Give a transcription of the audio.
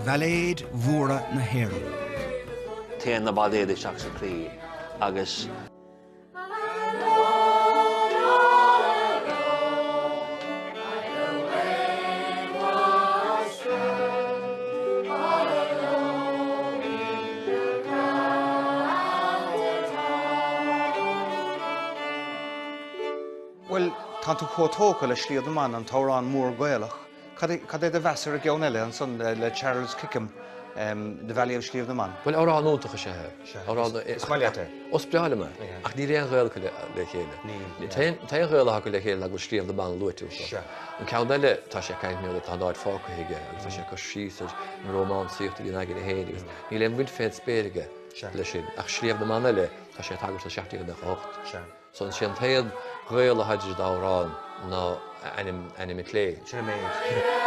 Bhealéad mhóra na hÉireann. Téan na badéad seach sa crí agus Well, tá tú chótóca le slíomh na man an tárán mór Gaelach. Cad é de bheasar a gceann eile an son le Charles Kickham de Valley of Slíomh na man? Well, árá nóntacha sé. Smailiate. Os breáime, ach ní réon ghilcha le chéile. Tá ghilcha le chéile agus slíomh na man luitú. An ceann eile tá sé caiinú le tá dáid fácaige agus tá sé go síosa an Rómán síochtta í aige na héanaí. Ní le bhain féin spéirige le sin ach slíomh na man eile tá sé tagart a 16 So an sin taon ghilcha haidir dárán ná anim lé. Sin méid.